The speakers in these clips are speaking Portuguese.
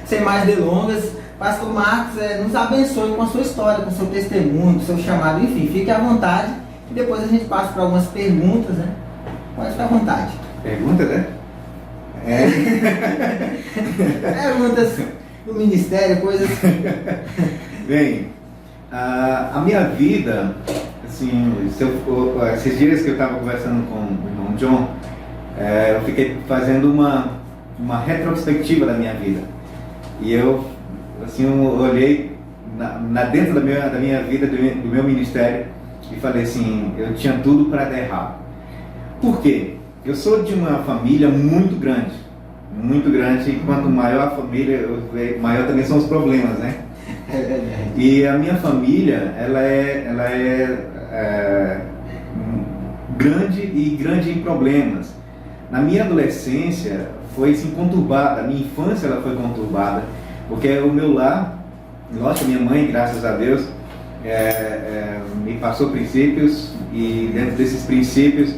sem mais delongas, Pastor Marcos nos abençoe com a sua história, com o seu testemunho, com o seu chamado, enfim, fique à vontade e depois a gente passa para algumas perguntas, né? Pode ficar à vontade. Pergunta, né? Perguntas do ministério, coisas... Bem, a minha vida, assim, esses dias que eu estava conversando com o irmão John, eu fiquei fazendo uma retrospectiva da minha vida. E eu olhei dentro da minha vida, do meu ministério, e falei assim, eu tinha tudo para dar errado. Por quê? Eu sou de uma família muito grande, e quanto maior a família, maior também são os problemas, né? E a minha família, ela é grande em problemas. Na minha adolescência foi assim, conturbada, a minha infância ela foi conturbada, porque o meu lar, lógico, minha mãe, graças a Deus, me passou princípios, e dentro desses princípios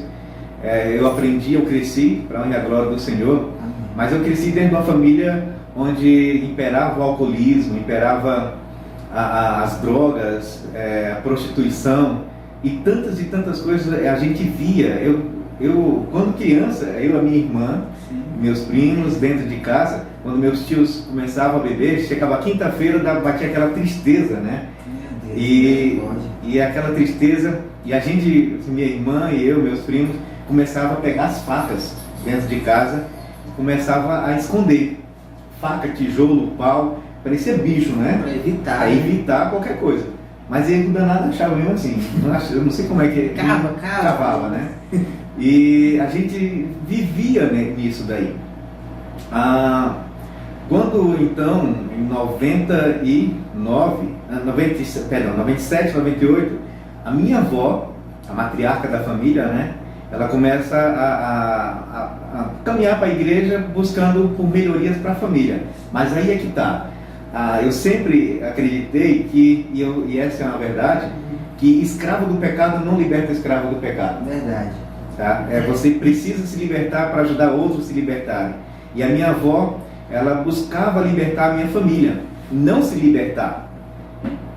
eu aprendi, eu cresci para a honra e a glória do Senhor, mas eu cresci dentro de uma família onde imperava o alcoolismo, imperava as drogas, a prostituição e tantas coisas a gente via. Eu quando criança, eu, a minha irmã, meus primos dentro de casa, quando meus tios começavam a beber, chegava quinta-feira, batia aquela tristeza, né? E aquela tristeza, e a gente, minha irmã e eu, meus primos, começava a pegar as facas dentro de casa e começava a esconder. Faca, tijolo, pau, parecia bicho, né? Para evitar qualquer coisa. Mas ele, o danado, achava mesmo assim. Eu não sei como é que cavava, né? E a gente vivia, né, nisso daí. Quando então, em 97, 98, a minha avó, a matriarca da família, né? Ela começa a caminhar para a igreja buscando por melhorias para a família. Mas aí é que está. Eu sempre acreditei que, e essa é uma verdade, que escravo do pecado não liberta escravo do pecado. Verdade. Tá? Você precisa se libertar para ajudar outros a se libertarem. E a minha avó, ela buscava libertar a minha família, não se libertar.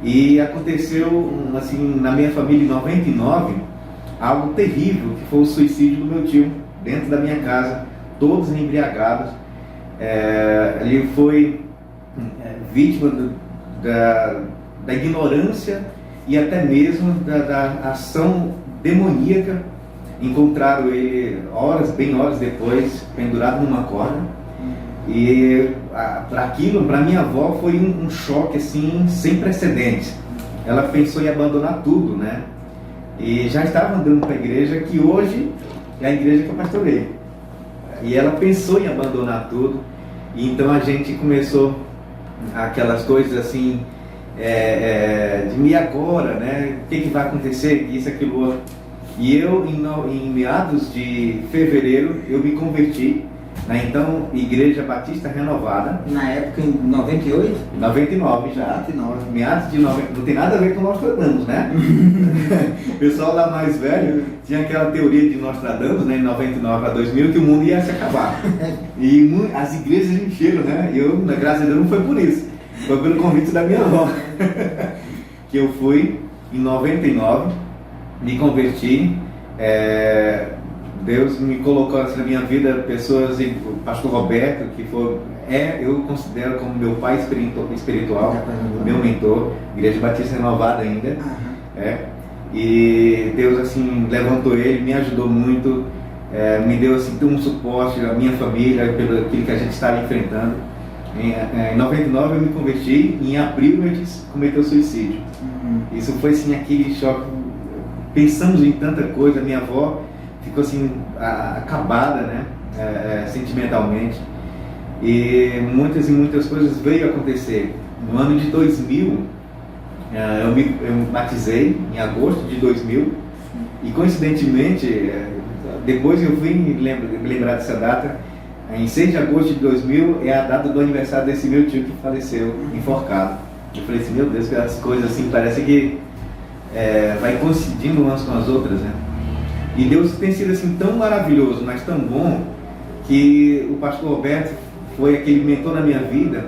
E aconteceu, assim, na minha família em 99, algo terrível, que foi o suicídio do meu tio, dentro da minha casa, todos embriagados. Ele foi vítima da ignorância e até mesmo da ação demoníaca. Encontraram ele bem horas depois, pendurado numa corda. E para minha avó foi um choque assim, sem precedentes. Ela pensou em abandonar tudo, né? E já estava andando para a igreja, que hoje é a igreja que eu pastorei. E ela pensou em abandonar tudo. E então a gente começou aquelas coisas assim, de e agora, né? O que vai acontecer? Isso, aquilo, outro. E eu, em meados de fevereiro, eu me converti na então Igreja Batista Renovada. Na época, em 98? 99 já. 99. Meados de 90. Não tem nada a ver com Nostradamus, né? O pessoal lá mais velho tinha aquela teoria de Nostradamus, né, em 99 a 2000, que o mundo ia se acabar. E as igrejas encheram, né? E eu, graças a Deus, não foi por isso. Foi pelo convite da minha avó. Que eu fui em 99, me converti. Deus me colocou na minha vida pessoas, o pastor Roberto, que eu considero como meu pai espiritual, meu mentor, Igreja Batista Renovada ainda. E Deus assim levantou ele, me ajudou muito, me deu assim um suporte, a minha família, pelo aquilo que a gente estava enfrentando. Em 99 eu me converti, em abril eu cometeu suicídio. Isso foi assim aquele choque. Pensamos em tanta coisa, minha avó ficou assim acabada, né, sentimentalmente, e muitas coisas veio acontecer. No ano de 2000 eu me batizei em agosto de 2000 e coincidentemente depois eu fui me lembrar dessa data. Em 6 de agosto de 2000 é a data do aniversário desse meu tio que faleceu enforcado. Eu falei assim, meu Deus, que as coisas assim parece que vai coincidindo umas com as outras, né? E Deus tem sido assim tão maravilhoso, mas tão bom, que o pastor Roberto foi aquele mentor na minha vida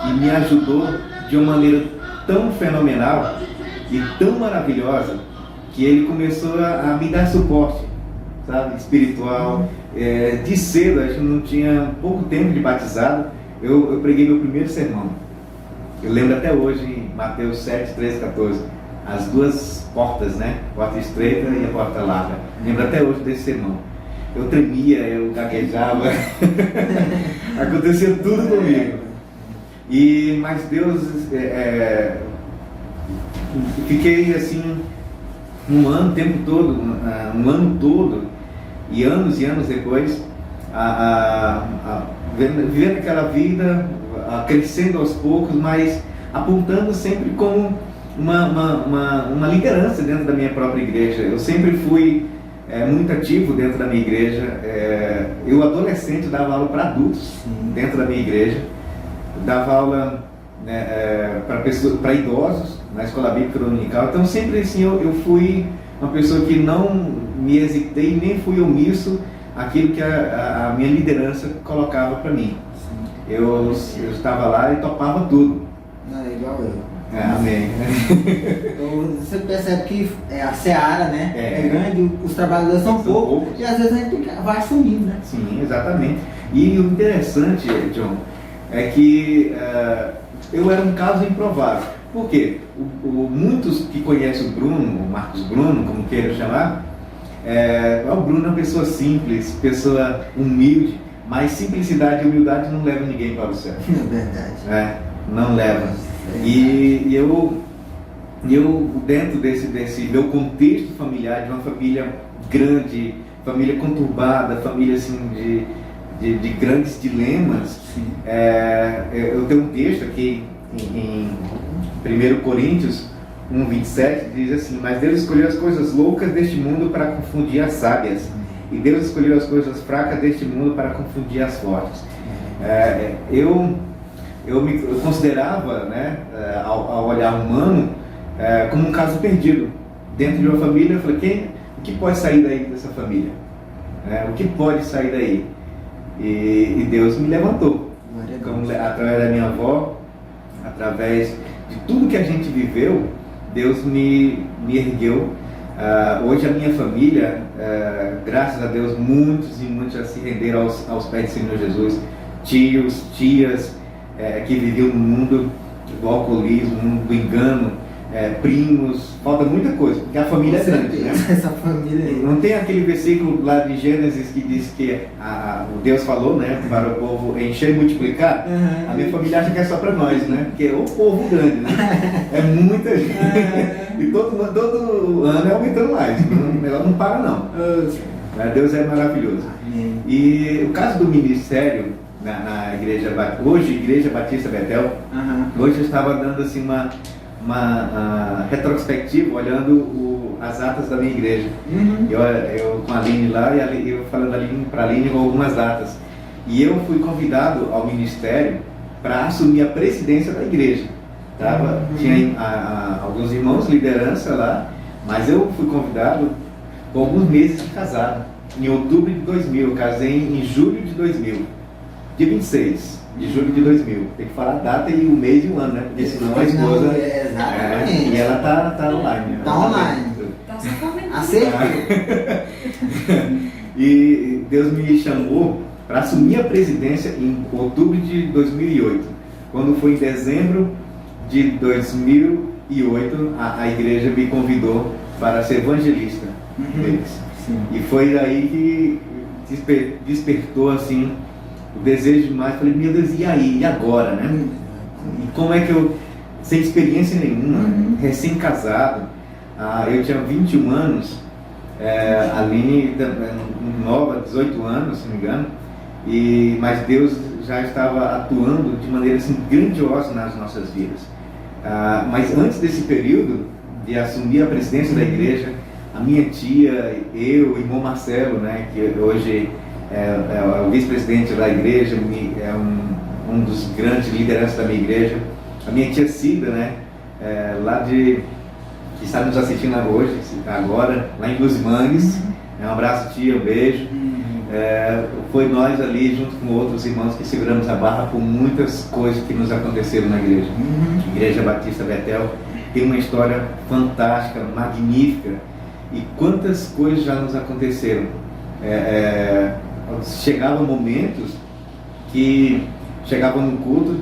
e me ajudou de uma maneira tão fenomenal e tão maravilhosa que ele começou a me dar suporte, sabe, espiritual. De cedo, a gente não tinha pouco tempo de batizado, eu preguei meu primeiro sermão. Eu lembro até hoje, em Mateus 7, 13, 14, as duas portas, né? A porta estreita e a porta larga. Lembro até hoje desse sermão. Eu tremia, eu gaguejava, acontecia tudo comigo. Mas Deus, fiquei assim, um ano todo, e anos depois, vivendo aquela vida, crescendo aos poucos, mas apontando sempre como uma liderança dentro da minha própria igreja. Eu sempre fui muito ativo dentro da minha igreja. Eu, adolescente, dava aula para adultos dentro da minha igreja, dava aula para idosos na escola bíblica dominical. Então sempre assim eu fui uma pessoa que não me hesitei, nem fui omisso àquilo que a minha liderança colocava para mim. Eu estava lá e topava tudo. Igual eu. Amém. Você percebe que a seara, né, é grande, os trabalhadores são poucos, e às vezes a gente vai assumindo, né? Sim, exatamente. E o interessante, John, é que eu era um caso improvável. Por quê? Muitos que conhecem o Bruno, o Marcos Bruno, como queiram chamar, o Bruno é uma pessoa simples, pessoa humilde, mas simplicidade e humildade não levam ninguém para o céu. É verdade. Não leva. E eu dentro desse meu contexto familiar, de uma família grande, família conturbada, família assim de grandes dilemas, eu tenho um texto aqui em 1 Coríntios 1:27, diz assim: mas Deus escolheu as coisas loucas deste mundo para confundir as sábias, e Deus escolheu as coisas fracas deste mundo para confundir as fortes. Eu me considerava, né, ao olhar humano, como um caso perdido. Dentro de uma família, eu falei, o que pode sair daí dessa família? O que pode sair daí? E Deus me levantou. Através da minha avó, através de tudo que a gente viveu, Deus me ergueu. Hoje a minha família, graças a Deus, muitos e muitos já se renderam aos pés do Senhor Jesus. Tios, tias, que viviam no mundo do alcoolismo, no mundo do engano, primos, falta muita coisa, porque a família é grande, né? Essa família aí. Não tem aquele versículo lá de Gênesis que diz que o Deus falou, né, para o povo encher e multiplicar? A minha família acha que é só para nós, né? Porque é o povo grande, né? É muita gente. E todo ano é aumentando mais, ela não para não. Deus é maravilhoso. E o caso do ministério na igreja, hoje Igreja Batista Betel, hoje eu estava dando assim uma retrospectiva, olhando as atas da minha igreja. Eu com a Aline lá, e eu falando para a Aline com algumas datas. E eu fui convidado ao ministério para assumir a presidência da igreja. Tinha alguns irmãos, liderança lá, mas eu fui convidado com alguns meses de casado. Em outubro de 2000, eu casei em julho de 2000. Dia 26 de julho de 2000. Tem que falar a data e o mês e o ano, né? Porque senão a esposa... Exatamente. E ela tá online. Tá online. Aceita. E Deus me chamou para assumir a presidência em outubro de 2008. Quando foi em dezembro de 2008, a igreja me convidou para ser evangelista deles. E foi aí que despertou assim o desejo demais. Falei, meu Deus, e aí? E agora, né? E como é que eu, sem experiência nenhuma, recém-casado, eu tinha 21 anos, a Aline nova, 18 anos, se não me engano, mas Deus já estava atuando de maneira assim, grandiosa nas nossas vidas. Mas antes desse período de assumir a presidência da igreja, a minha tia, eu, o irmão Marcelo, né, que hoje é o vice-presidente da igreja, é um dos grandes lideranças da minha igreja, a minha tia Cida, né, que está nos assistindo hoje, agora, lá em Luz Mangues. Um abraço, tia, um beijo. foi nós ali, junto com outros irmãos, que seguramos a barra por muitas coisas que nos aconteceram na igreja. Igreja Batista Betel tem uma história fantástica, magnífica, e quantas coisas já nos aconteceram. Chegavam momentos que chegavam no culto,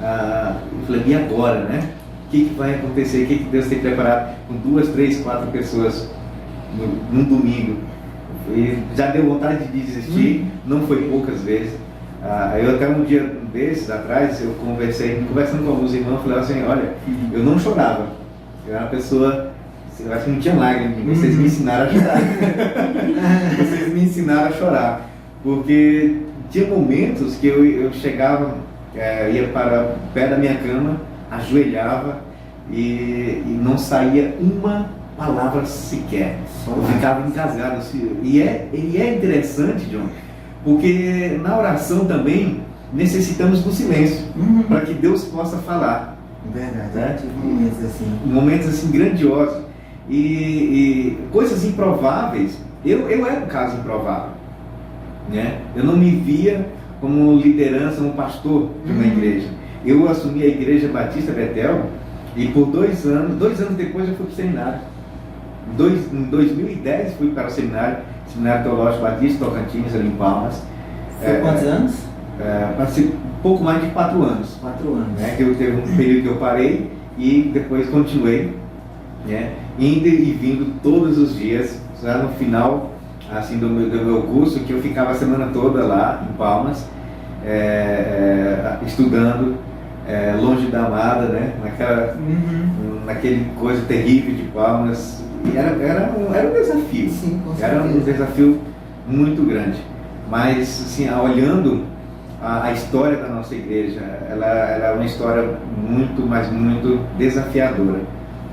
eu falei, e agora, né? O que vai acontecer? O que Deus tem preparado com 2, 3, 4 pessoas num domingo? E já deu vontade de desistir, não foi poucas vezes. Eu até um dia desses atrás, eu conversando com alguns irmãos, falei assim, olha, eu não chorava. Eu era uma pessoa, eu acho que não tinha lágrimas, vocês me ensinaram a chorar. Vocês me ensinaram a chorar. Porque tinha momentos que eu chegava, ia para o pé da minha cama, ajoelhava e não saía uma palavra sequer. Eu ficava encasgado. E é interessante, John, porque na oração também necessitamos do silêncio, para que Deus possa falar. Verdade, né? Tive momentos assim grandiosos e coisas improváveis. Eu era um caso improvável, né? Eu não me via como liderança, como pastor de uma igreja. Eu assumi a Igreja Batista Betel e por 2 anos depois eu fui para o seminário. Em 2010 fui para o Seminário Teológico Batista Tocantins, ali em Palmas. Foi quantos anos? Passei pouco mais de 4 anos. 4 anos. Né? Que eu teve um período que eu parei e depois continuei, né? Indo e vindo todos os dias, já no final assim, do meu curso, que eu ficava a semana toda lá em Palmas, estudando, longe da amada, né? Naquele coisa terrível de Palmas. E era um desafio. Sim, com era um desafio muito grande. Mas, assim, olhando a história da nossa igreja, ela é uma história muito, mas muito desafiadora.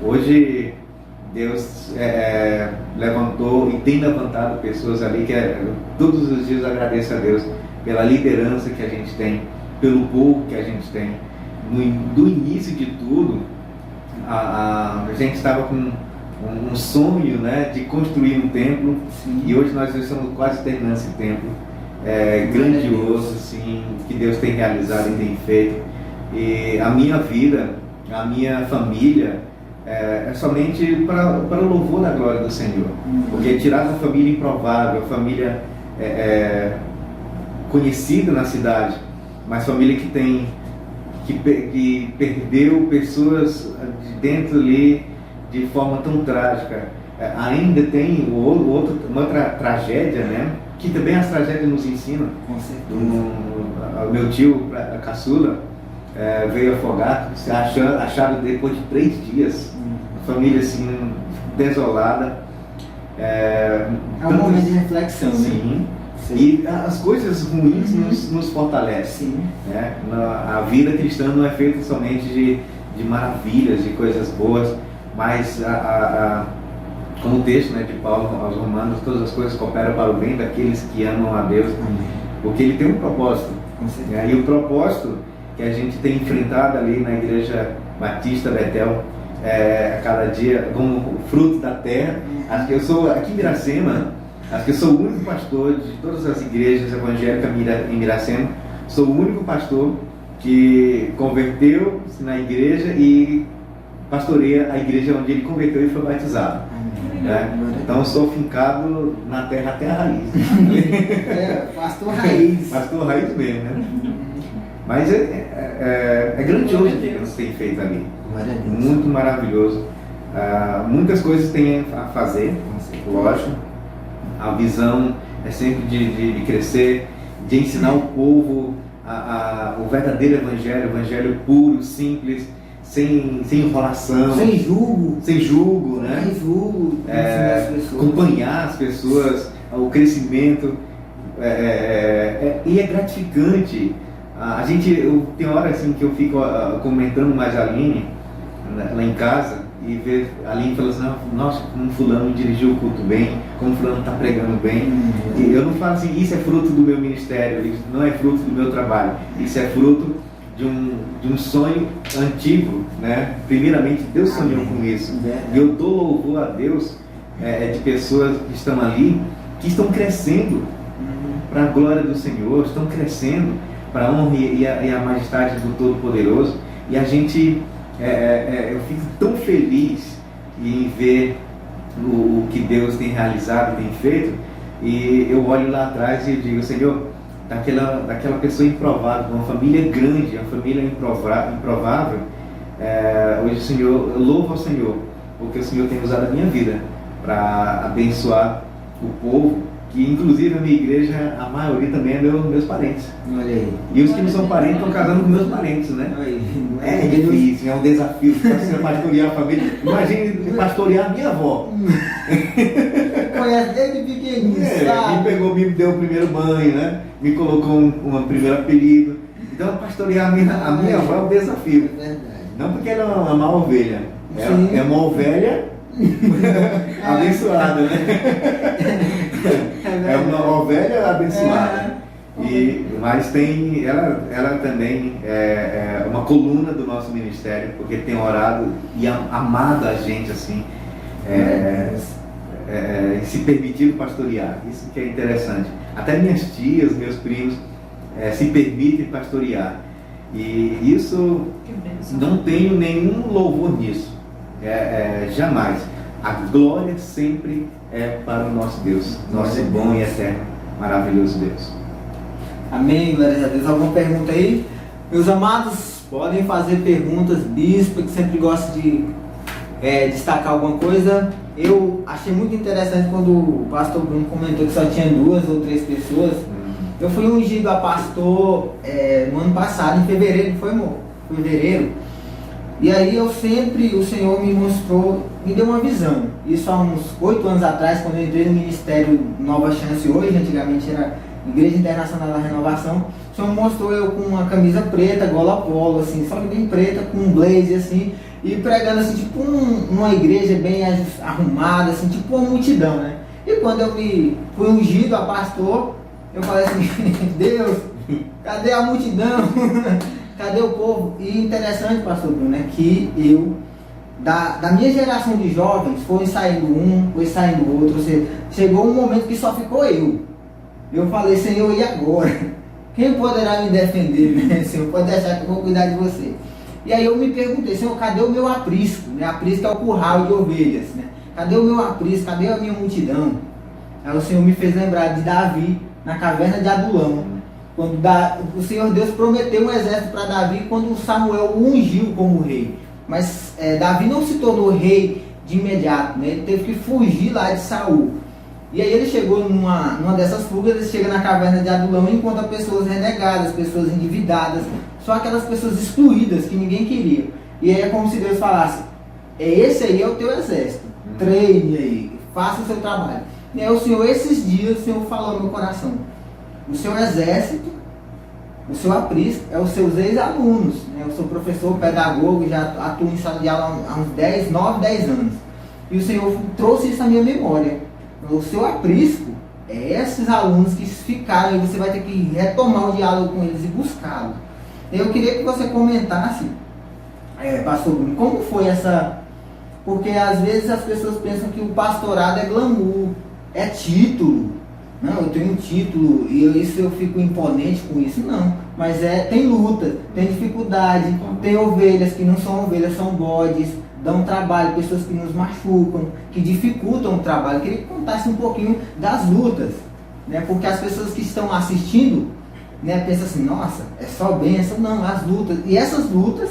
Hoje, Deus levantou e tem levantado pessoas ali que todos os dias eu agradeço a Deus pela liderança que a gente tem, pelo povo que a gente tem. Do início de tudo, a gente estava com um sonho, né, de construir um templo. Sim. E hoje nós estamos quase terminando esse templo grandioso, assim, que Deus tem realizado e tem feito. E a minha vida, a minha família é somente para o louvor da glória do Senhor. Porque tirar uma família improvável, família conhecida na cidade, mas família que perdeu pessoas de dentro ali de forma tão trágica. Ainda tem uma outra tragédia, né? Que também as tragédias nos ensinam. Com certeza. Meu tio, a caçula, veio afogar, acharam depois de 3 dias. Família assim, desolada. Um momento de reflexão. Sim. E as coisas ruins nos fortalecem. Sim. Né? A vida cristã não é feita somente de maravilhas, de coisas boas, mas como o texto, né, de Paulo aos Romanos, todas as coisas cooperam para o bem daqueles que amam a Deus. Amém. Porque ele tem um propósito. Né? E o propósito que a gente tem enfrentado ali na Igreja Batista Betel, a cada dia, como fruto da terra. Acho que eu sou, aqui em Miracema, acho que eu sou o único pastor de todas as igrejas evangélicas em Miracema. Sou o único pastor que converteu-se na igreja e pastoreia a igreja onde ele converteu e foi batizado. Né? Então eu sou fincado na terra até a raiz. Pastor raiz. Pastor raiz mesmo, né? Mas é grandioso o que Deus tem feito ali. Muito maravilhoso. Muitas coisas tem a fazer, lógico. A visão é sempre de crescer, de ensinar o povo o verdadeiro evangelho puro, simples, sem enrolação, sem julgo, né? Sem julgo, acompanhar as pessoas, o crescimento, e é gratificante. Tem hora assim que eu fico comentando mais a Aline lá em casa e ver a Aline falando assim, nossa, como fulano dirigiu o culto bem, como fulano está pregando bem. E eu não falo assim, isso é fruto do meu ministério, isso não é fruto do meu trabalho, isso é fruto de um sonho antigo, né? Primeiramente Deus sonhou com isso. E eu dou louvor a Deus de pessoas que estão ali, que estão crescendo para a glória do Senhor, estão crescendo para a honra e a majestade do Todo-Poderoso. E a gente, eu fico tão feliz em ver o que Deus tem realizado, tem feito, e eu olho lá atrás e digo, Senhor, daquela pessoa improvável, uma família grande, uma família improvável, hoje o Senhor, eu louvo ao Senhor, porque o Senhor tem usado a minha vida para abençoar o povo, que inclusive a minha igreja, a maioria também é meus parentes. Olha aí. E os que não são parentes estão casando com meus parentes, né? É difícil, é um desafio você pastorear a família. Imagine pastorear a minha avó. Conhece desde pequenininho, sabe? Me pegou, me deu o primeiro banho, né? Me colocou um primeiro apelido. Então pastorear a minha avó é um desafio. É verdade. Não porque ela é uma ovelha. Sim. É uma ovelha abençoada, né? É uma ovelha abençoada. Mas tem, ela também é uma coluna do nosso ministério, porque tem orado e amado a gente assim, e se permitido pastorear. Isso que é interessante. Até minhas tias, meus primos se permitem pastorear. E isso, não tenho nenhum louvor nisso. Jamais. A glória sempre é para o nosso Deus, nosso bom e eterno, maravilhoso Deus. Amém, glória a Deus. Alguma pergunta aí? Meus amados, podem fazer perguntas, bispo, que sempre gosta de destacar alguma coisa. Eu achei muito interessante quando o pastor Bruno comentou que só tinha 2 ou 3 pessoas. Eu fui ungido a pastor no ano passado, em fevereiro, foi fevereiro. E aí o Senhor me mostrou, me deu uma visão. Isso há uns 8 anos atrás, quando eu entrei no Ministério Nova Chance hoje, antigamente era Igreja Internacional da Renovação. O Senhor mostrou eu com uma camisa preta, gola polo, assim, só que bem preta, com um blazer assim, e pregando assim, tipo uma igreja bem arrumada, assim, tipo uma multidão, né? E quando eu fui ungido a pastor, eu falei assim, Deus, cadê a multidão? Cadê o povo? E interessante, pastor Bruno, é que da minha geração de jovens, foi saindo um, foi saindo outro, ou seja, chegou um momento que só ficou eu. Eu falei, Senhor, e agora? Quem poderá me defender, né? Senhor, pode deixar que eu vou cuidar de você. E aí eu me perguntei, Senhor, cadê o meu aprisco? Né? Aprisco é o curral de ovelhas, né? Cadê o meu aprisco? Cadê a minha multidão? Aí o Senhor me fez lembrar de Davi, na caverna de Adulão. Quando o Senhor Deus prometeu um exército para Davi quando Samuel o ungiu como rei. Mas Davi não se tornou rei de imediato, né? Ele teve que fugir lá de Saul. E aí ele chegou numa dessas fugas, ele chega na caverna de Adulão e encontra pessoas renegadas, pessoas endividadas, só aquelas pessoas excluídas que ninguém queria. E aí é como se Deus falasse, esse aí é o teu exército, treine aí, faça o seu trabalho. E aí o Senhor, esses dias, o Senhor falou no meu coração, o seu exército, o seu aprisco, é os seus ex-alunos, né? Eu sou professor, pedagogo, já atuo em sala de aula há uns 9, 10 anos. E o Senhor trouxe isso à minha memória. O seu aprisco é esses alunos que ficaram e você vai ter que retomar o diálogo com eles e buscá-los. Eu queria que você comentasse, pastor Bruno, como foi essa... Porque às vezes as pessoas pensam que o pastorado é glamour, é título. Não, eu tenho um título e eu fico imponente com isso. Não, mas tem luta, tem dificuldade, tem ovelhas que não são ovelhas, são bodes, dão trabalho, pessoas que nos machucam, que dificultam o trabalho. Eu queria que contasse um pouquinho das lutas, né? Porque as pessoas que estão assistindo, né, pensam assim, nossa, é só bênção. Não, as lutas, e essas lutas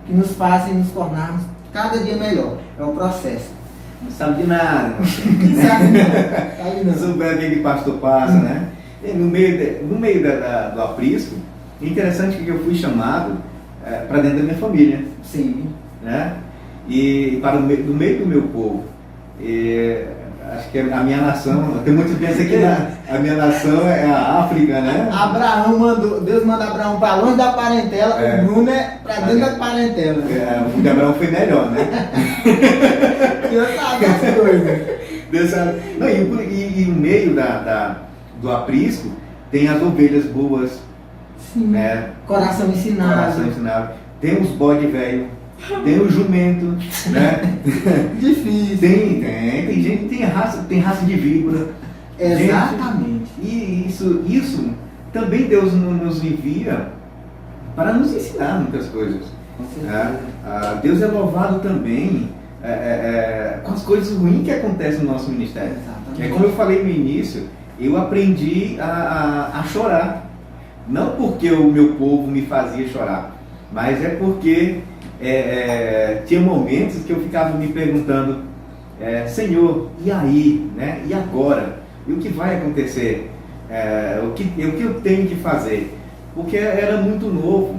que nos fazem nos tornarmos cada dia melhor, é o processo. Não sabe de nada. Não sabe não. Souber o que o pastor passa, né? E no meio do aprisco, é interessante que eu fui chamado para dentro da minha família. Sim. Né? E para do meio do meu povo. Acho que a minha nação, tem muitos que pensam que a minha nação é a África, né? Deus manda Abraão para longe da parentela, o Bruno é para dentro da parentela. O de Abraão foi melhor, né? Deus sabe as coisas. Deus sabe. Não, e no meio do aprisco tem as ovelhas boas. Sim. Né? Coração ensinado. Tem os bode velho. Tem o jumento, né? Difícil. Tem gente, tem raça de víbora. Exatamente. E isso também Deus nos envia para nos ensinar muitas coisas. Deus é louvado também com as coisas ruins que acontecem no nosso ministério. Exatamente. Como eu falei no início, eu aprendi a chorar. Não porque o meu povo me fazia chorar, mas é porque tinha momentos que eu ficava me perguntando, Senhor, e aí? Né? E agora? E o que vai acontecer? O que eu tenho que fazer? Porque era muito novo.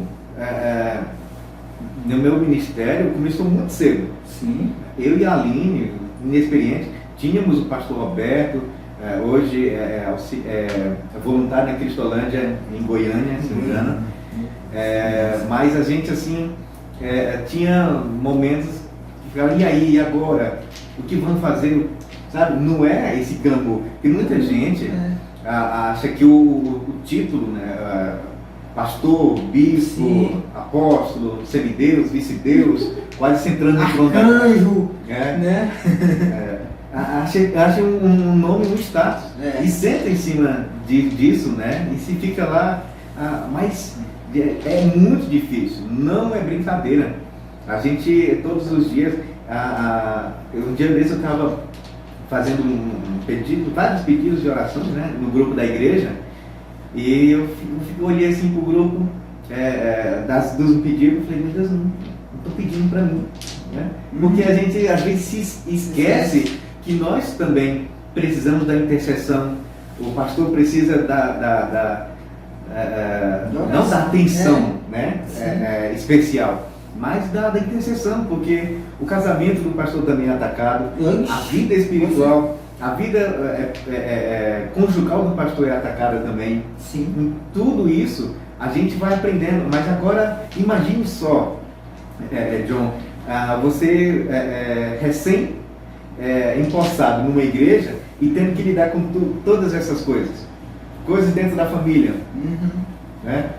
No meu ministério começou muito cedo. Sim. Eu e a Aline, inexperiente, tínhamos o pastor Roberto, hoje é voluntário na Cristolândia, em Goiânia, se não me engano. Mas a gente assim tinha momentos que ficavam, e aí, e agora? O que vamos fazer? Sabe? Não é esse clamor. Porque muita gente acha que o título, né, pastor, bispo, sim, apóstolo, semideus, vice-deus, quase se entrando no trono da anjo, né? Acha um nome, um status. E senta em cima disso, né? E se fica lá, mas é muito difícil, não é brincadeira. A gente, todos os dias, um dia desse eu estava fazendo vários pedidos de oração, né, no grupo da igreja, e eu olhei assim para o grupo dos pedidos e falei, meu Deus, não estou pedindo para mim. Né? Porque a gente às vezes se esquece que nós também precisamos da intercessão. O pastor precisa não da atenção né, especial, mas da intercessão, porque o casamento do pastor também é atacado, a vida espiritual, a vida conjugal do pastor é atacada também. Sim. Em tudo isso a gente vai aprendendo, mas agora imagine só, John, você recém empossado numa igreja e tendo que lidar com todas essas coisas dentro da família, né?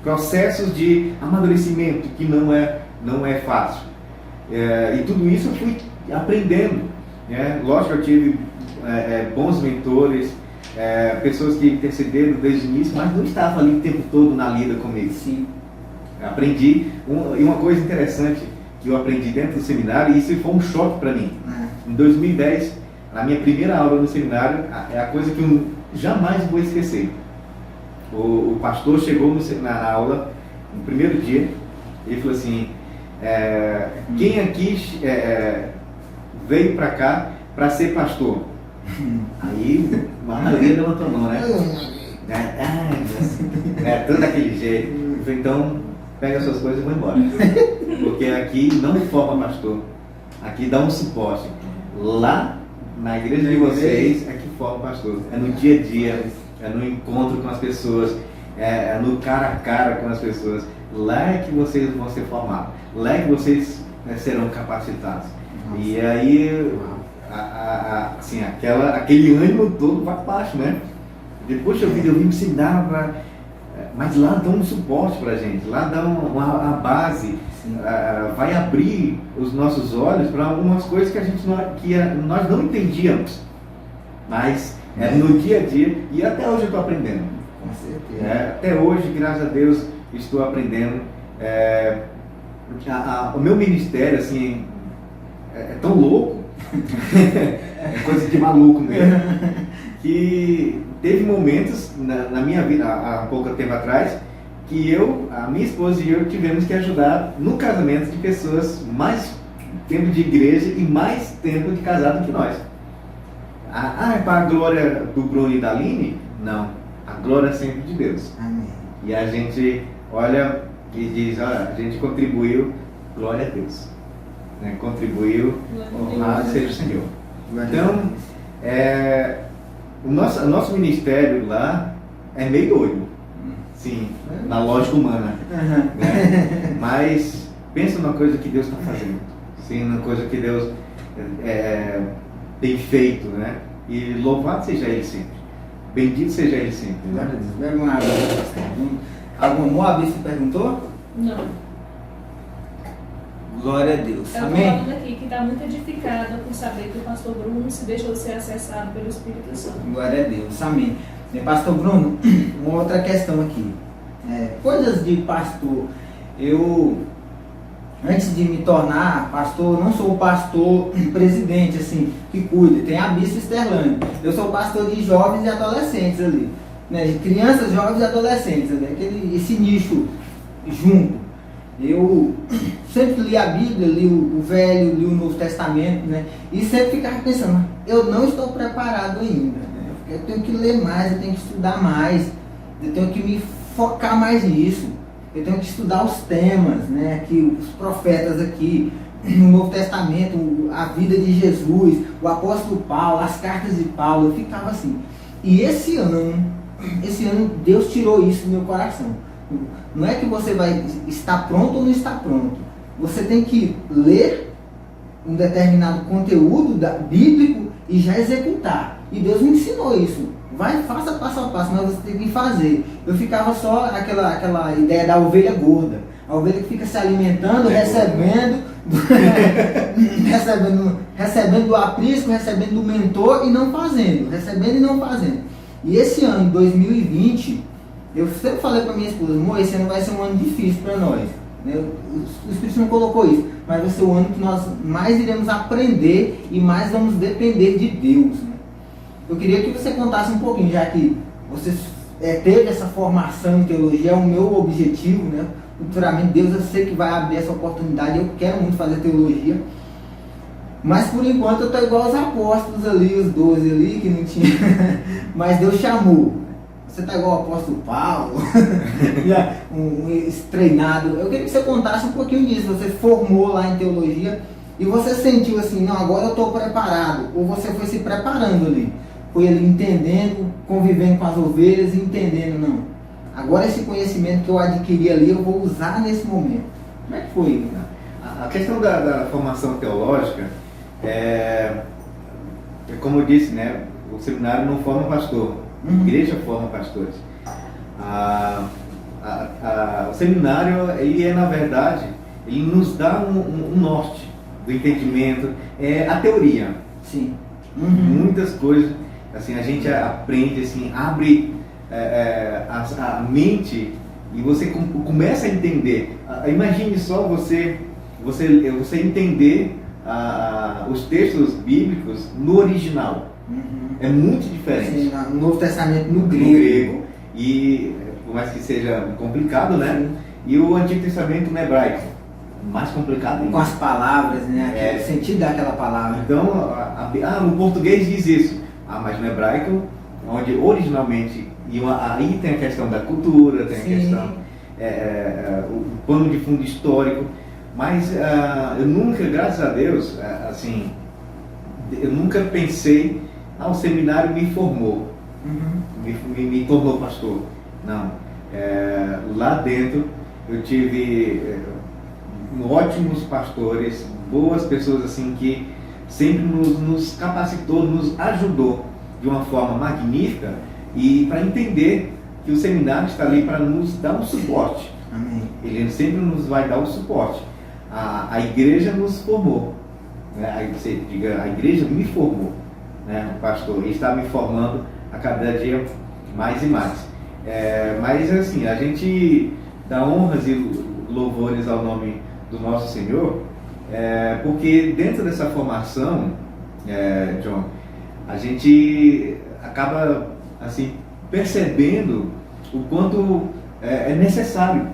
Processos de amadurecimento que não é fácil, e tudo isso eu fui aprendendo, né? Lógico, eu tive bons mentores, pessoas que intercederam desde o início, mas não estavam ali o tempo todo na lida comigo. Sim. Aprendi, e uma coisa interessante que eu aprendi dentro do seminário, e isso foi um choque para mim. Em 2010, na minha primeira aula no seminário, é a coisa que eu jamais vou esquecer. O pastor chegou na aula, no primeiro dia, ele falou assim, quem aqui veio para cá para ser pastor? Aí a maioria levantou a mão, né? Todo aquele jeito. Eu falei, então pega as suas coisas e vai embora. Porque aqui não forma pastor, aqui dá um suporte. Lá na igreja de vocês é que forma pastor, é no dia a dia, é no encontro com as pessoas, é no cara a cara com as pessoas. Lá é que vocês vão ser formados, lá é que vocês serão capacitados. Nossa. E aí, assim, aquele ânimo todo vai baixo, né? Depois eu vim me ensinar, mas lá dá um suporte pra gente, lá dá uma base, vai abrir os nossos olhos para algumas coisas que nós não entendíamos, mas no dia a dia, e até hoje eu estou aprendendo. Com certeza. Até hoje, graças a Deus, estou aprendendo. O meu ministério, assim, é tão louco, é coisa de maluco mesmo, que teve momentos na minha vida, há pouco tempo atrás, que a minha esposa e eu tivemos que ajudar no casamento de pessoas mais tempo de igreja e mais tempo de casado que nós. É para a glória do Bruno e da Aline? Não. A glória é sempre de Deus. Amém. E a gente olha e diz, a gente contribuiu, glória a Deus. Né? Contribuiu, honrado seja o Senhor. Então, o nosso ministério lá é meio doido. Sim, na lógica humana. Né? Mas pensa numa coisa que Deus está fazendo. Sim, numa coisa que Deus tem feito, né? E louvado seja Ele sempre. Bendito seja Ele sempre. Né? Algum Moabista perguntou? Não. Glória a Deus. Eu Amém? falando aqui que está muito edificada por saber que o pastor Bruno se deixou ser acessado pelo Espírito Santo. Glória a Deus. Amém. Pastor Bruno, uma outra questão aqui. Coisas de pastor. Eu, antes de me tornar pastor, não sou o pastor presidente, assim, que cuida. Tem a Bispa Sterlane. Eu sou pastor de jovens e adolescentes ali. Né? De crianças, jovens e adolescentes ali. Esse nicho junto. Eu sempre li a Bíblia, li o Velho, li o Novo Testamento, né? E sempre ficava pensando, eu não estou preparado ainda, né? Eu tenho que ler mais, eu tenho que estudar mais, eu tenho que me focar mais nisso, eu tenho que estudar os temas, né? Aqui, os profetas aqui, no Novo Testamento, a vida de Jesus, o apóstolo Paulo, as cartas de Paulo, eu ficava assim. E esse ano Deus tirou isso do meu coração. Não é que você vai estar pronto ou não está pronto. Você tem que ler um determinado conteúdo bíblico e já executar. E Deus me ensinou isso. Vai, faça passo a passo, mas você tem que fazer. Eu ficava só aquela ideia da ovelha gorda. A ovelha que fica se alimentando, recebendo do aprisco, recebendo do mentor e não fazendo. Recebendo e não fazendo. E esse ano, 2020... eu sempre falei para minha esposa, amor, esse ano vai ser um ano difícil para nós. Né? O Espírito não colocou isso, mas vai ser o ano que nós mais iremos aprender e mais vamos depender de Deus. Né? Eu queria que você contasse um pouquinho, já que você teve essa formação em teologia, é o meu objetivo, né? Futuramente Deus, eu sei que vai abrir essa oportunidade, eu quero muito fazer teologia. Mas por enquanto eu estou igual os apóstolos ali, os 12 ali, que não tinha, mas Deus chamou. Você está igual o apóstolo Paulo, treinado. Eu queria que você contasse um pouquinho disso. Você formou lá em teologia e você sentiu assim, não, agora eu estou preparado. Ou você foi se preparando ali. Foi ali entendendo, convivendo com as ovelhas e entendendo, não. Agora esse conhecimento que eu adquiri ali, eu vou usar nesse momento. Como é que foi? A questão da formação teológica, como eu disse, né, o seminário não forma pastor. A igreja forma pastores. O seminário, ele na verdade, ele nos dá um norte do entendimento, a teoria. Sim. Muitas coisas, assim, a gente aprende, assim, abre a mente e você começa a entender. Imagine só você entender os textos bíblicos no original. É muito diferente. Sim, no Novo Testamento no grego. E por mais que seja complicado, né? Sim. E o Antigo Testamento no hebraico. Mais complicado ainda. Com as palavras, né? O sentido daquela palavra. Então, o português diz isso. Mas no hebraico, onde originalmente. Aí tem a questão da cultura, tem a questão. O pano de fundo histórico. Mas eu nunca, graças a Deus, assim, eu nunca pensei. O seminário me formou, me tornou pastor. Não. Lá dentro eu tive ótimos pastores, boas pessoas assim que sempre nos capacitou, nos ajudou de uma forma magnífica e para entender que o seminário está ali para nos dar um suporte. Amém. Ele sempre nos vai dar um suporte. A igreja nos formou, né? Você diga, a igreja me formou. Né, o pastor, ele está me formando a cada dia mais e mais. Mas assim, a gente dá honras e louvores ao nome do nosso Senhor, porque dentro dessa formação, John, a gente acaba assim, percebendo o quanto é necessário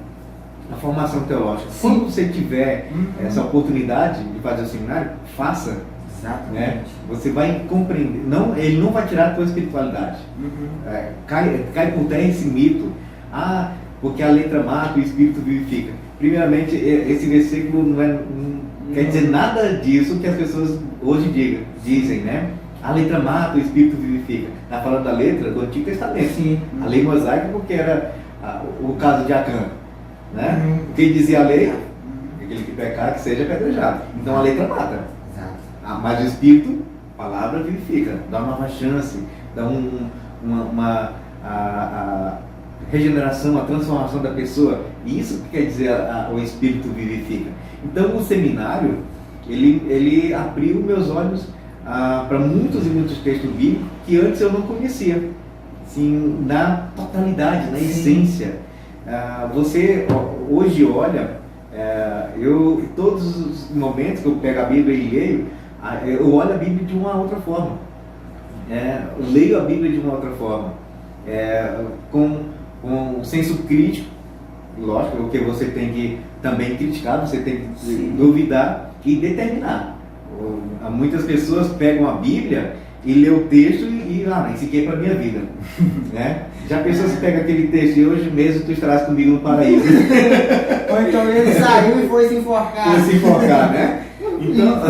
a formação teológica. Sim. Quando você tiver essa oportunidade de fazer o seminário, faça. Exatamente. Né? Você vai compreender. Ele não vai tirar a tua espiritualidade. Cai por terra esse mito. Porque a letra mata, o espírito vivifica. Primeiramente, esse versículo não quer dizer nada disso que as pessoas hoje dizem, né? A letra mata, o espírito vivifica. Está falando da letra do Antigo Testamento. Sim. A lei mosaica, porque era o caso de Acã. Né? Quem dizia a lei? Aquele que pecar, que seja apedrejado. Então a letra mata. Mas o Espírito, a palavra vivifica, dá uma nova chance, dá regeneração, a transformação da pessoa. E isso que quer dizer o Espírito vivifica. Então o seminário, ele abriu meus olhos para muitos e muitos textos bíblicos que antes eu não conhecia, assim, na totalidade, na essência. Você hoje olha, todos os momentos que eu pego a Bíblia e leio, eu olho a Bíblia de uma outra forma. Eu leio a Bíblia de uma outra forma, com um senso crítico, lógico, porque você tem que também criticar, você tem que duvidar e determinar. Muitas pessoas pegam a Bíblia e lê o texto isso aqui é para a minha vida. Né? Já pensou se pega aquele texto e hoje mesmo tu estarás comigo no paraíso? Ou então ele saiu e foi se enforcar. Foi se enforcar, né? Então...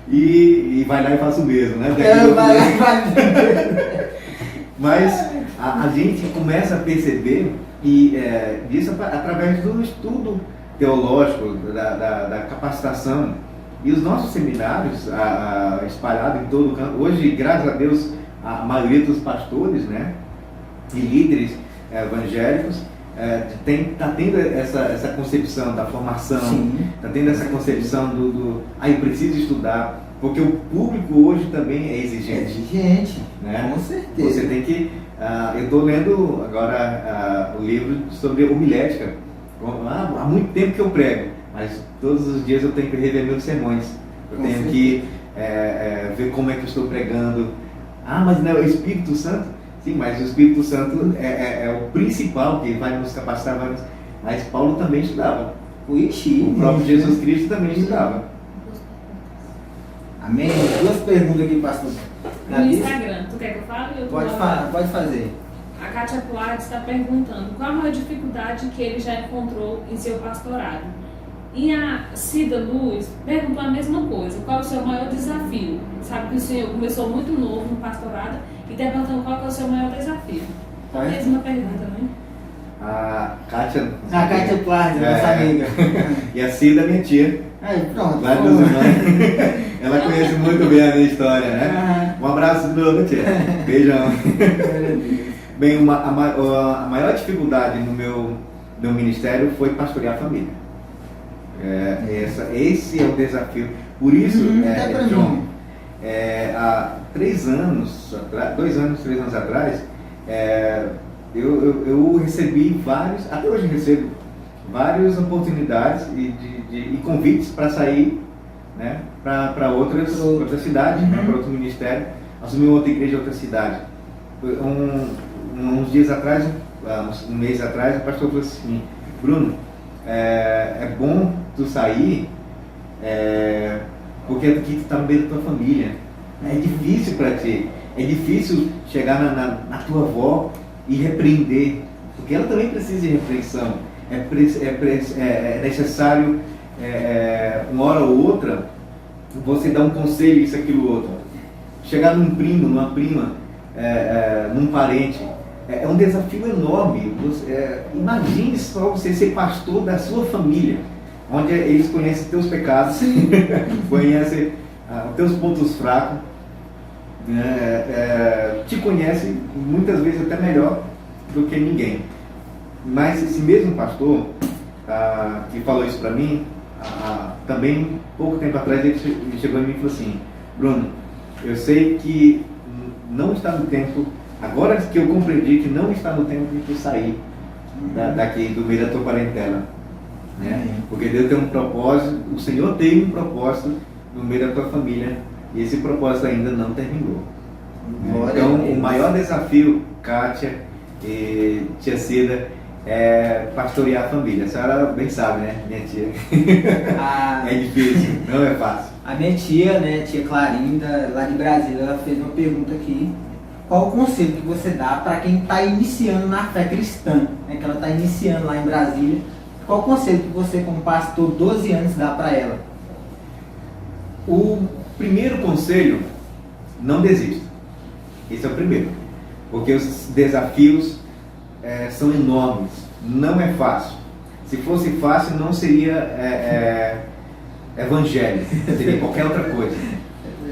e vai lá e faz o mesmo, né? Vai lá e faz o mesmo. Mas a gente começa a perceber disso através do estudo teológico, da capacitação. E os nossos seminários espalhados em todo o canto, hoje, graças a Deus, a maioria dos pastores, né, e líderes evangélicos está tendo essa concepção da formação, está tendo essa concepção eu preciso estudar, porque o público hoje também é exigente. Né? Com certeza. Você tem que... eu estou lendo agora o livro sobre homilética. Há muito tempo que eu prego, mas todos os dias eu tenho que rever meus sermões. Eu tenho que ver como é que eu estou pregando. Mas não é o Espírito Santo? Sim, mas o Espírito Santo é o principal que vai nos capacitar. Mas Paulo também estudava. O próprio Jesus Cristo também estudava. Amém? 2 perguntas aqui, pastor. No Instagram, tu quer que eu fale? Pode fazer. A Kátia Plard está perguntando qual a maior dificuldade que ele já encontrou em seu pastorado. E a Cida Luz perguntou a mesma coisa, qual é o seu maior desafio? Sabe que o senhor começou muito novo no pastorado e está perguntando qual é o seu maior desafio. A mesma pergunta, né? A Kátia Plard, nossa amiga. E a Cida, minha tia. Aí, pronto. Lá dos irmãos. Ela conhece muito bem a minha história, né? Um abraço de novo, tia. Beijão. Bem, a maior dificuldade no meu ministério foi pastorear a família. Esse é o desafio. Por isso, John, há 3 anos atrás, eu recebi até hoje recebo várias oportunidades e convites para sair, né, para outra cidade, para outro ministério, assumir outra igreja, outra cidade. Uns dias atrás, um mês atrás, o pastor falou assim: Bruno, é bom tu sair, porque aqui tu está no meio da tua família. É difícil para ti, é difícil chegar na tua avó e repreender, porque ela também precisa de repreensão. É necessário, uma hora ou outra, você dar um conselho, isso, aquilo, outro. Chegar num primo, numa prima, num parente, é um desafio enorme. Imagine só você ser pastor da sua família, onde eles conhecem teus pecados, conhecem os teus pontos fracos, te conhecem muitas vezes até melhor do que ninguém. Mas esse mesmo pastor que falou isso para mim, também pouco tempo atrás ele chegou em mim e falou assim: Bruno, eu sei que não está no tempo, agora que eu compreendi que não está no tempo de tu sair daqui do meio da tua parentela, né? Porque Deus tem um propósito, o Senhor tem um propósito no meio da tua família, e esse propósito ainda não terminou. Então o maior desafio, Kátia e tia Cida, é pastorear a família. A senhora bem sabe, né, minha tia? É difícil, não é fácil. A minha tia, né, tia Clarinda, lá de Brasília, ela fez uma pergunta aqui: qual o conselho que você dá para quem está iniciando na fé cristã, né, que ela está iniciando lá em Brasília? Qual o conselho que você, como pastor, 12 anos, dá para ela? O primeiro conselho: não desista. Esse é o primeiro, porque os desafios são enormes, não é fácil. Se fosse fácil, não seria evangelho, seria qualquer outra coisa.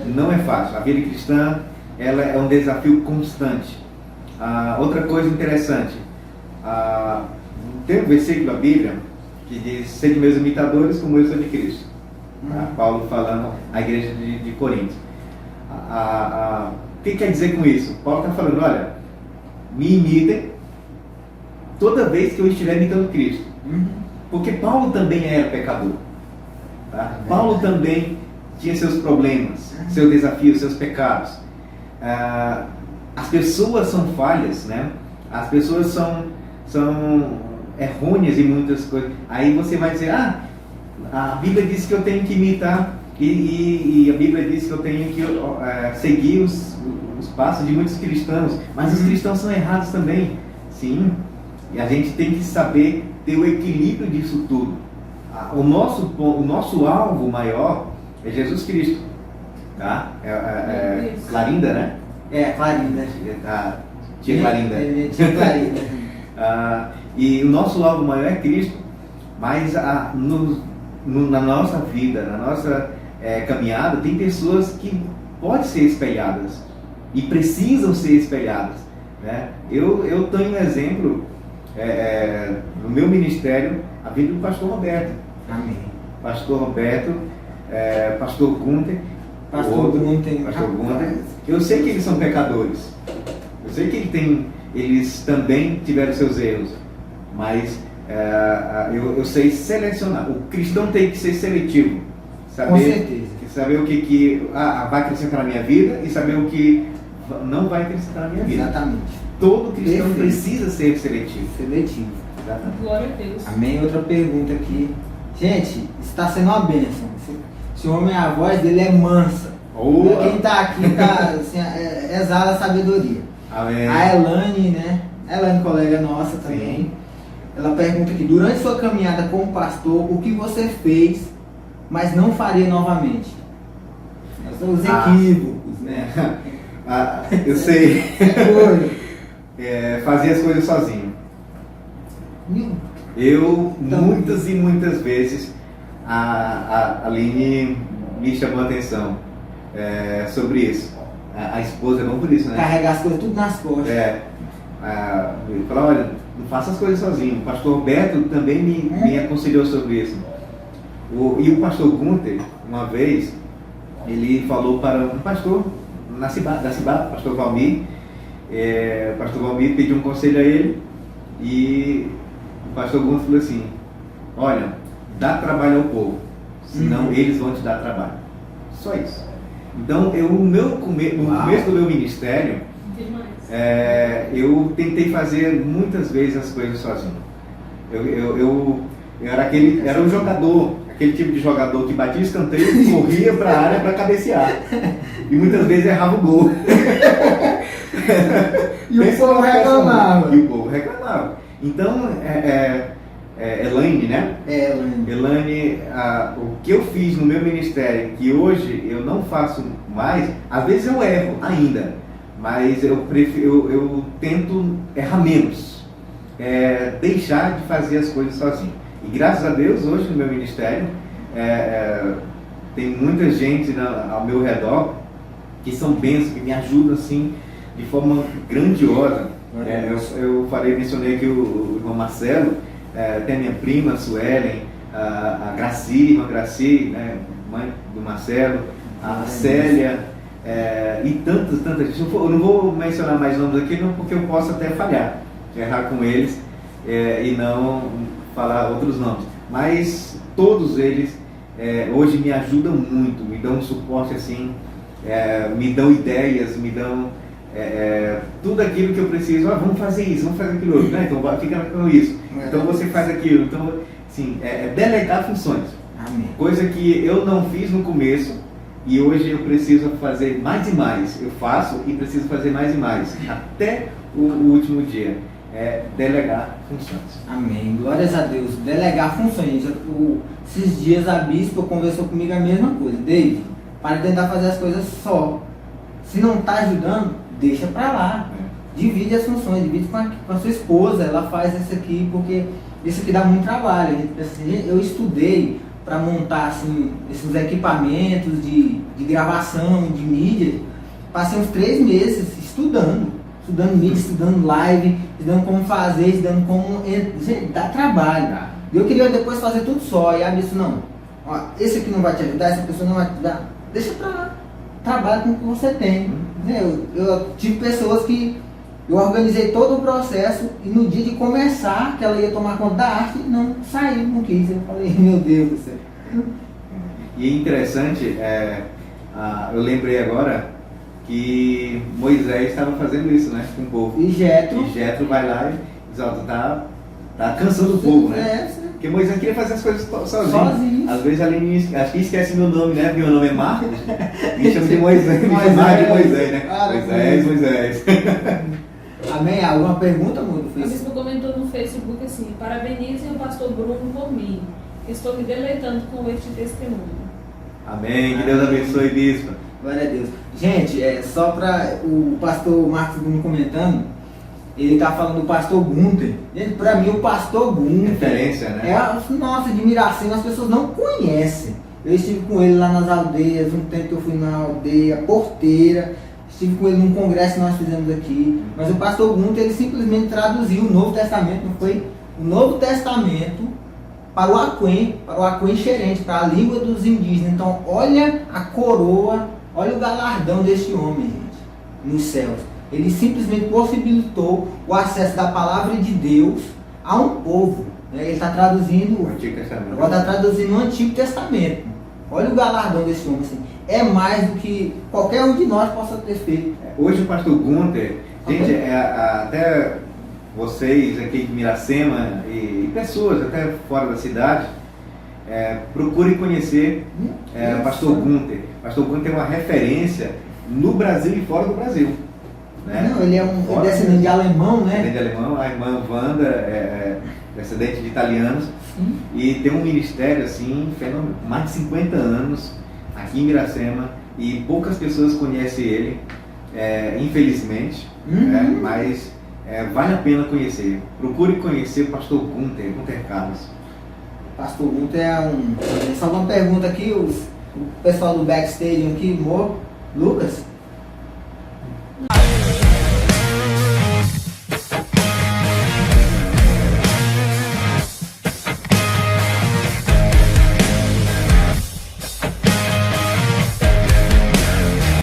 Não é fácil. A vida cristã, ela é um desafio constante. Outra coisa interessante, tem um versículo da Bíblia que diz: sede meus imitadores como eu sou de Cristo. Paulo falando à igreja de Corinto. O que quer dizer com isso? Paulo está falando: olha, me imitem toda vez que eu estiver imitando Cristo. Porque Paulo também era pecador. Tá? Paulo também tinha seus problemas, seus desafios, seus pecados. As pessoas são falhas, né? As pessoas são errôneas em muitas coisas. Aí você vai dizer: a Bíblia diz que eu tenho que imitar, e a Bíblia diz que eu tenho que seguir os passos de muitos cristãos, mas os cristãos são errados também. Sim, e a gente tem que saber ter o equilíbrio disso tudo. O nosso alvo maior é Jesus Cristo, tá? Clarinda, né? Clarinda. Tia Clarinda. Tia Clarinda. E o nosso alvo maior é Cristo, mas na nossa vida, na nossa caminhada, tem pessoas que podem ser espelhadas e precisam ser espelhadas, né? Eu tenho um exemplo no meu ministério, a vida do pastor Roberto. Amém. Pastor Roberto, pastor Gunter. Pastor Gunter. Eu sei que eles são pecadores. Eu sei que eles também tiveram seus erros. Mas eu sei selecionar. O cristão tem que ser seletivo. Com certeza. Saber o que vai acrescentar na minha vida e saber o que não vai acrescentar na minha vida. Exatamente. Todo cristão precisa ser seletivo. Exatamente. Glória a Deus. Amém. Outra pergunta aqui. Gente, está sendo uma bênção. Esse homem, a voz dele é mansa. Quem está aqui assim, exala a sabedoria. Amém. A Elane, né? Ela é colega nossa também. Sim. Ela pergunta aqui: durante sua caminhada como pastor, o que você fez, mas não faria novamente? Os equívocos, né? Eu sei. Fazer as coisas sozinho. Muitas e muitas vezes, a Aline me chamou a atenção sobre isso. A esposa não por isso, né? Carregar as coisas tudo nas costas. Falar: olha, não faça as coisas sozinho. O pastor Roberto também me aconselhou sobre isso. E o pastor Gunter, uma vez, ele falou para um pastor da Cibá, pastor Valmir. O pastor Valmir pediu um conselho a ele, e o pastor Gunter falou assim: olha, dá trabalho ao povo, senão eles vão te dar trabalho. Só isso. Então, no começo do meu ministério, eu tentei fazer muitas vezes as coisas sozinho. Eu era um jogador, aquele tipo de jogador que batia escanteio e corria para a área para cabecear. E muitas vezes errava o gol. E o povo reclamava. Então, Elaine, né? Elaine, o que eu fiz no meu ministério, que hoje eu não faço mais, às vezes eu erro ainda, mas eu tento errar menos, deixar de fazer as coisas sozinho. E graças a Deus, hoje no meu ministério, tem muita gente ao meu redor que são bênçãos, que me ajudam assim, de forma grandiosa. Eu mencionei aqui o irmão Marcelo, tem a minha prima, Suelen, a Graci, irmã Graci, né, mãe do Marcelo, a Célia, e tantas gente. Eu não vou mencionar mais nomes aqui, não, porque eu posso até falhar, errar com eles e não falar outros nomes. Mas todos eles hoje me ajudam muito, me dão um suporte assim, me dão ideias, me dão tudo aquilo que eu preciso. Vamos fazer isso, vamos fazer aquilo outro, né? Então fica com isso. Então você faz aquilo. Então, assim, delegar funções. Amém. Coisa que eu não fiz no começo e hoje eu preciso fazer mais e mais. Eu faço e preciso fazer mais e mais até o último dia. Delegar funções. Amém. Glórias a Deus. Delegar funções. Esses dias a bispa conversou comigo a mesma coisa. David, para tentar fazer as coisas só. Se não está ajudando, deixa para lá. Divide as funções, divide com a sua esposa. Ela faz isso aqui, porque isso aqui dá muito trabalho. Eu estudei para montar assim, esses equipamentos de gravação, de mídia. Passei uns 3 meses estudando. estudando mídia, estudando live, estudando como fazer, estudando como... Gente, dá trabalho. Eu queria depois fazer tudo só, e a disse, não, ó, esse aqui não vai te ajudar, essa pessoa não vai te ajudar, deixa pra lá, trabalha com o que você tem. Eu tive pessoas que eu organizei todo o processo e no dia de começar, que ela ia tomar conta da arte, não saiu, não quis. Eu falei, meu Deus do céu. E é interessante, eu lembrei agora que Moisés estava fazendo isso, né, com o povo. E Jetro vai lá e diz, ó, tu tá cansando o povo, né? Sim. Porque Moisés queria fazer as coisas sozinho. Às vezes ali acho que esquece meu nome, né? Porque meu nome é Marcos. Me chama de Moisés, me chamar de Moisés, né? Cara, Moisés. Amém? Alguma pergunta, amor? A bispo comentou no Facebook assim: parabenize o pastor Bruno por mim. Estou me deleitando com este testemunho. Amém. Que Deus abençoe, bispo. Glória a Deus. Gente, só para o pastor Marcos Bruno comentando, ele tá falando do pastor Gunther. Gente, para mim o pastor Gunther Referência, né? é a nossa admiração, as pessoas não conhecem. Eu estive com ele lá nas aldeias, um tempo que eu fui na aldeia Porteira, estive com ele num congresso que nós fizemos aqui. Mas o pastor Gunther, ele simplesmente traduziu o Novo Testamento, não foi? O Novo Testamento para o Aquém Xerente, para a língua dos indígenas. Então, olha a coroa, olha o galardão deste homem, gente, nos céus. Ele simplesmente possibilitou o acesso da palavra de Deus a um povo. Né? Ele está traduzindo o Antigo Testamento. Agora está traduzindo o Antigo Testamento. Olha o galardão desse homem. Assim. É mais do que qualquer um de nós possa ter feito. Hoje o pastor Gunther, gente, até vocês aqui de Miracema e pessoas até fora da cidade, procurem conhecer o pastor Gunther. O pastor Gunther é uma referência no Brasil e fora do Brasil. Né? Não, ele é descendente de alemão, né? Descendente de alemão, a irmã Wanda é descendente de italianos. Sim. E tem um ministério assim, fenomenal, mais de 50 anos aqui em Miracema, e poucas pessoas conhecem ele, infelizmente, mas vale a pena conhecer. Procure conhecer o pastor Gunther Carlos. Pastor Gunther só uma pergunta aqui, o pessoal do backstage aqui, Lucas.